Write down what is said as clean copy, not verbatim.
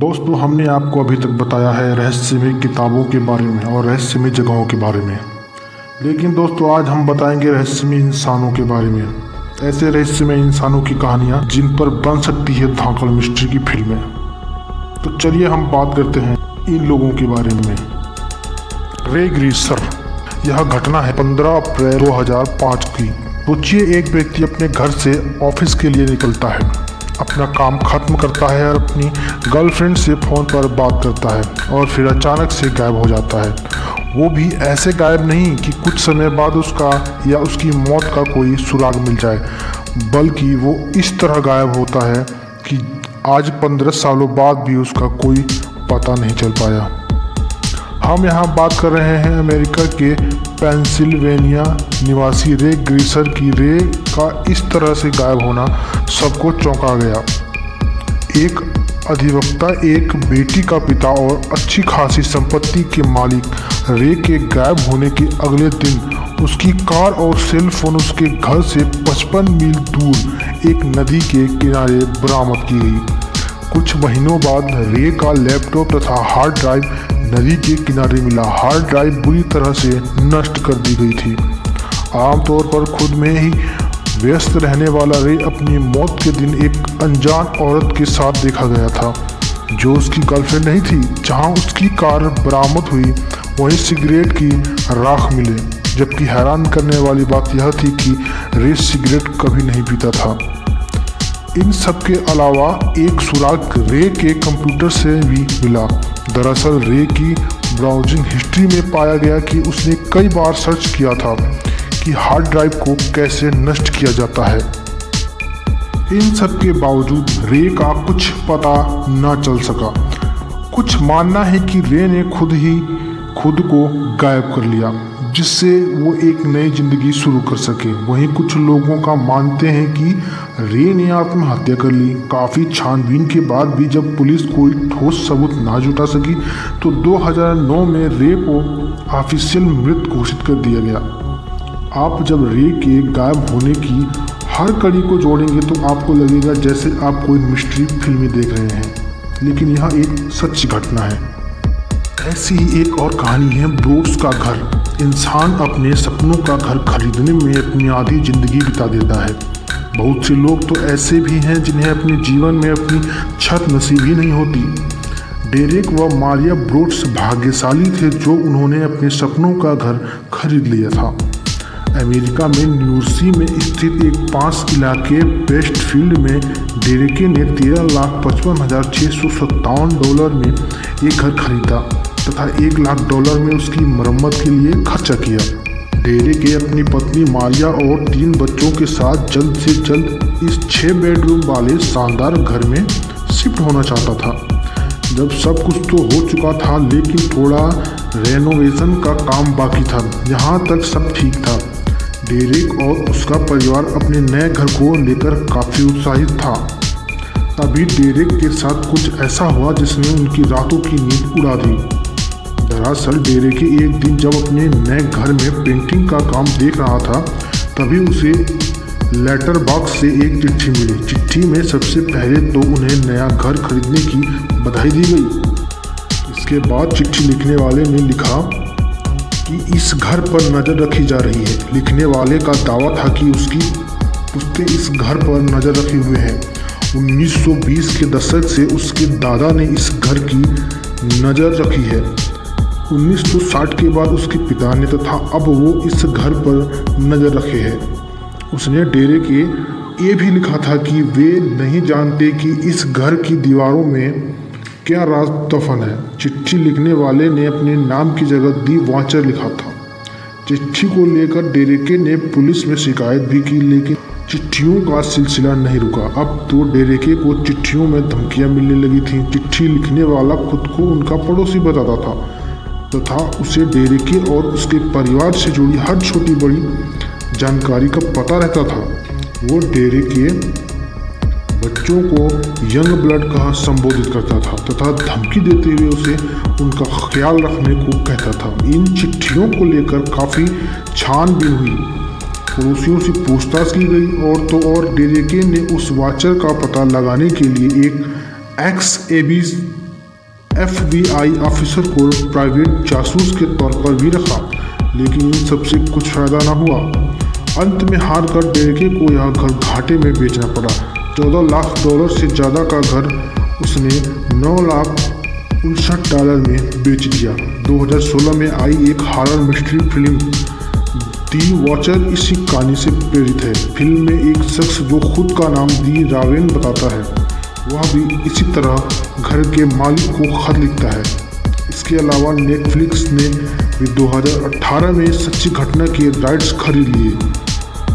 दोस्तों, हमने आपको अभी तक बताया है रहस्यमय किताबों के बारे में और रहस्यमय जगहों के बारे में। लेकिन दोस्तों, आज हम बताएंगे रहस्यमय इंसानों के बारे में। ऐसे रहस्यमय इंसानों की कहानियां जिन पर बन सकती है धाकड़ मिस्ट्री की फिल्में। तो चलिए हम बात करते हैं इन लोगों के बारे में। रे ग्रीसर। यह घटना है 15 अप्रैल 2005 की। सोचिए, एक व्यक्ति अपने घर से ऑफिस के लिए निकलता है, अपना काम खत्म करता है और अपनी गर्लफ्रेंड से फ़ोन पर बात करता है और फिर अचानक से गायब हो जाता है। वो भी ऐसे गायब नहीं कि कुछ समय बाद उसका या उसकी मौत का कोई सुराग मिल जाए, बल्कि वो इस तरह गायब होता है कि आज 15 सालों बाद भी उसका कोई पता नहीं चल पाया। हम यहाँ बात कर रहे हैं अमेरिका के पेंसिल्वेनिया निवासी रे ग्रीसर की। रे का इस तरह से गायब होना सबको चौंका गया। एक अधिवक्ता, एक बेटी का पिता और अच्छी खासी संपत्ति के मालिक रे के गायब होने के अगले दिन उसकी कार और सेल फोन उसके घर से 55 मील दूर एक नदी के किनारे बरामद की गई। कुछ महीनों बाद रे का लैपटॉप तथा हार्ड ड्राइव नदी के किनारे मिला। हार्ड ड्राइव बुरी तरह से नष्ट कर दी गई थी। आमतौर पर खुद में ही व्यस्त रहने वाला रे अपनी मौत के दिन एक अनजान औरत के साथ देखा गया था, जो उसकी गर्लफ्रेंड नहीं थी। जहां उसकी कार बरामद हुई वहीं सिगरेट की राख मिले, जबकि हैरान करने वाली बात यह थी कि रे सिगरेट कभी नहीं पीता था। इन सब के अलावा एक सुराग रे के कंप्यूटर से भी मिला। दरअसल रे की ब्राउजिंग हिस्ट्री में पाया गया कि उसने कई बार सर्च किया था कि हार्ड ड्राइव को कैसे नष्ट किया जाता है। इन सब के बावजूद रे का कुछ पता न चल सका। कुछ मानना है कि रे ने खुद को गायब कर लिया, जिससे वो एक नई जिंदगी शुरू कर सके। वहीं कुछ लोगों का मानते हैं कि रे ने आत्महत्या कर ली। काफ़ी छानबीन के बाद भी जब पुलिस कोई ठोस सबूत ना जुटा सकी तो 2009 में रे को ऑफिशियल मृत घोषित कर दिया गया। आप जब रे के गायब होने की हर कड़ी को जोड़ेंगे तो आपको लगेगा जैसे आप कोई मिस्ट्री फिल्में देख रहे हैं, लेकिन यह एक सच्ची घटना है। ऐसी ही एक और कहानी है ब्रोड्स का घर। इंसान अपने सपनों का घर खरीदने में अपनी आधी जिंदगी बिता देता है। बहुत से लोग तो ऐसे भी हैं जिन्हें अपने जीवन में अपनी छत नसीब ही नहीं होती। डेरेक व मारिया ब्रोड्स भाग्यशाली थे जो उन्होंने अपने सपनों का घर खरीद लिया था। अमेरिका में न्यूजर्सी में स्थित एक पास इलाके वेस्टफील्ड में डेरेके ने $13,55,657 में एक घर खरीदा तथा $1 लाख में उसकी मरम्मत के लिए खर्चा किया। डेरेके अपनी पत्नी मारिया और 3 बच्चों के साथ जल्द से जल्द इस 6 बेडरूम वाले शानदार घर में शिफ्ट होना चाहता था। जब सब कुछ तो हो चुका था, लेकिन थोड़ा रेनोवेशन का काम बाकी था। यहाँ तक सब ठीक था। डेरेक और उसका परिवार अपने नए घर को लेकर काफ़ी उत्साहित था। तभी डेरेक के साथ कुछ ऐसा हुआ जिसने उनकी रातों की नींद उड़ा दी। दरअसल डेरेक एक दिन जब अपने नए घर में पेंटिंग का काम देख रहा था, तभी उसे लेटर बॉक्स से एक चिट्ठी मिली। चिट्ठी में सबसे पहले तो उन्हें नया घर खरीदने की बधाई दी गई। इसके बाद चिट्ठी लिखने वाले ने लिखा कि इस घर पर नज़र रखी जा रही है। लिखने वाले का दावा था कि उसकी पुश्तें इस घर पर नज़र रखे हुए हैं। 1920 के दशक से उसके दादा ने इस घर की नज़र रखी है। 1960 के बाद उसके पिता ने, तथा अब वो इस घर पर नज़र रखे हैं। उसने डेरेक ये भी लिखा था कि वे नहीं जानते कि इस घर की दीवारों में क्या राज दफन है। चिट्ठी लिखने वाले ने अपने नाम की जगह दी वाचर लिखा था। चिट्ठी को लेकर डेरेके ने पुलिस में शिकायत भी की, लेकिन चिट्ठियों का सिलसिला नहीं रुका। अब तो डेरेके को चिट्ठियों में धमकियां मिलने लगी थीं। चिट्ठी लिखने वाला खुद को उनका पड़ोसी बताता था तथा उसे डेरेके और उसके परिवार से जुड़ी हर छोटी बड़ी जानकारी का पता रहता था। वो डेरेके बच्चों को यंग ब्लड का संबोधित करता था तथा धमकी देते हुए उसे उनका ख्याल रखने को कहता था। इन चिट्ठियों को लेकर काफ़ी छानबीन हुई, पड़ोसियों से पूछताछ की गई और तो और डेरेके ने उस वाचर का पता लगाने के लिए एक XAB FBI ऑफिसर को प्राइवेट जासूस के तौर पर भी रखा, लेकिन इन सबसे कुछ फायदा न हुआ। अंत में हार कर डेरेके को यह घर घाटे में बेचना पड़ा। $14 लाख से ज़्यादा का घर उसने $9,59,000 में बेच दिया। 2016 में आई एक हॉरर मिस्ट्री फिल्म दी वॉचर इसी कहानी से प्रेरित है। फिल्म में एक शख्स जो खुद का नाम दी रावेन बताता है, वह भी इसी तरह घर के मालिक को खत लिखता है। इसके अलावा नेटफ्लिक्स ने भी 2018 में सच्ची घटना के राइट्स खरीद लिए।